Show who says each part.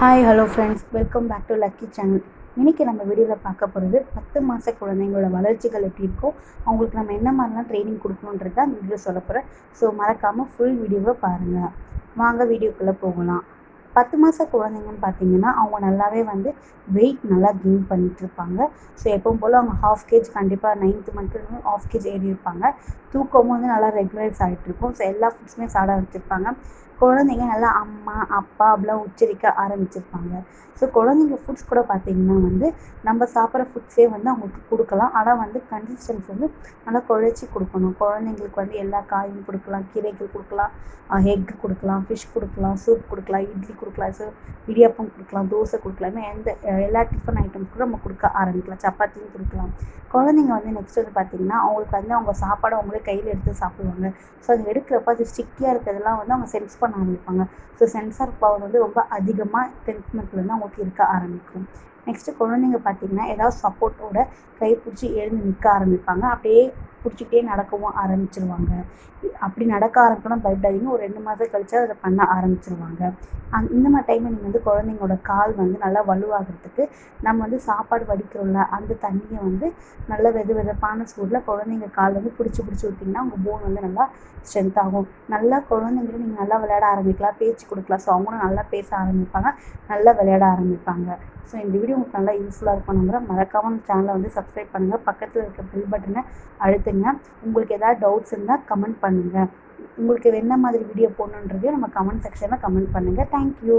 Speaker 1: Hi hello friends, welcome back to lucky channel. இன்றைக்கி நம்ம வீடியோவில் பார்க்க போகிறது 10 மாத குழந்தைங்களோட வளர்ச்சிகள் எப்படி இருக்கும், அவங்களுக்கு நம்ம என்ன மாதிரிலாம் ட்ரைனிங் கொடுக்கணுன்றது தான் வீடியோ சொல்ல போகிறேன். ஸோ மறக்காமல் ஃபுல் வீடியோவை பாருங்கள். வாங்க வீடியோக்குள்ளே போகலாம். 10 மாத குழந்தைங்கன்னு பார்த்தீங்கன்னா அவங்க நல்லாவே வெயிட் நல்லா கெயின் பண்ணிகிட்ருப்பாங்க. ஸோ எப்பவும் போல் அவங்க ஹாஃப் கேஜ் கண்டிப்பாக 9th மந்த்லேருந்து ஹாஃப் கேஜ் ஏறி இருப்பாங்க. தூக்கமும் நல்லா ரெகுலரைஸ் ஆகிட்ருக்கும். ஸோ எல்லா ஃபுட்ஸுமே சாப்பிட ஆரம்பிச்சிருப்பாங்க. குழந்தைங்க நல்லா அம்மா அப்பா அப்படிலாம் உச்சரிக்க ஆரம்பிச்சிருப்பாங்க. ஸோ குழந்தைங்க ஃபுட்ஸ் கூட பார்த்திங்கன்னா நம்ம சாப்பிட்ற ஃபுட்ஸே அவங்களுக்கு கொடுக்கலாம். ஆனால் கன்சிஸ்டன்சி நல்லா குழைச்சி கொடுக்கணும். குழந்தைங்களுக்கு எல்லா காயும் கொடுக்கலாம், கீரைகள் கொடுக்கலாம், எக் கொடுக்கலாம், ஃபிஷ் கொடுக்கலாம், சூப் கொடுக்கலாம், இட்லி கொடுக்கலாம், ஸோ இடியாப்பம் கொடுக்கலாம், தோசை கொடுக்கலாம், எல்லா டிஃபன் ஐட்டம்ஸ் கூட நம்ம கொடுக்க ஆரம்பிக்கலாம். சப்பாத்தியும் கொடுக்கலாம். குழந்தைங்க நெக்ஸ்ட் பார்த்திங்கன்னா அவங்களுக்கு அவங்க சாப்பாடை அவங்களே கையில் எடுத்து சாப்பிடுவாங்க. ஸோ அது எடுக்கிறப்ப அது ஸ்டிக்கியாக இருக்கிறதெல்லாம் அவங்க சென்ஸ் பண்ண ஆரம்பிப்பாங்க. ஸோ சென்சார் பவர் ரொம்ப அதிகமாக 10th மந்த்லேருந்து அவங்களுக்கு இருக்க ஆரம்பிக்கும். நெக்ஸ்ட்டு குழந்தைங்க பார்த்திங்கன்னா ஏதாவது சப்போர்ட்டோட கை பிடிச்சி எழுந்து நிற்க ஆரம்பிப்பாங்க. அப்படியே பிடிச்சிக்கிட்டே நடக்கவும் ஆரம்பிச்சிருவாங்க. அப்படி நடக்க ஆரம்பிக்கணும் பயப்படாதீங்க. ஒரு 2 மாதம் கழிச்சு அதை பண்ண ஆரம்பிச்சிருவாங்க. இந்த மாதிரி டைமில் நீங்கள் குழந்தைங்களோட கால் நல்லா வலுவாகிறதுக்கு நம்ம சாப்பாடு வடிக்கிறோம்ல, அந்த தண்ணியை நல்லா வெதுவெதுப்பான சூடில் குழந்தைங்க கால் பிடிச்சி விட்டிங்கன்னா உங்கள் போன் நல்லா ஸ்ட்ரென்த் ஆகும். நல்லா குழந்தைங்களும் நீங்கள் நல்லா விளையாட ஆரம்பிக்கலாம், பேச்சு கொடுக்கலாம். ஸோ அவங்களும் நல்லா பேச ஆரம்பிப்பாங்க, நல்லா விளையாட ஆரம்பிப்பாங்க. ஸோ இந்த வீடியோ உங்களுக்கு நல்லா யூஸ்ஃபுல்லாக இருக்கும் நம்புகிறேன். மறக்காமல் சேனலை சப்ஸ்கிரைப் பண்ணுங்கள், பக்கத்தில் இருக்க பெல் பட்டனை அழுத்துங்க. உங்களுக்கு ஏதாவது டவுட்ஸ் இருந்தால் கமெண்ட் பண்ணுங்கள். உங்களுக்கு என்ன மாதிரி வீடியோ போடணுன்றதையும் நம்ம கமெண்ட் செக்ஷனில் கமெண்ட் பண்ணுங்கள். தேங்க்யூ.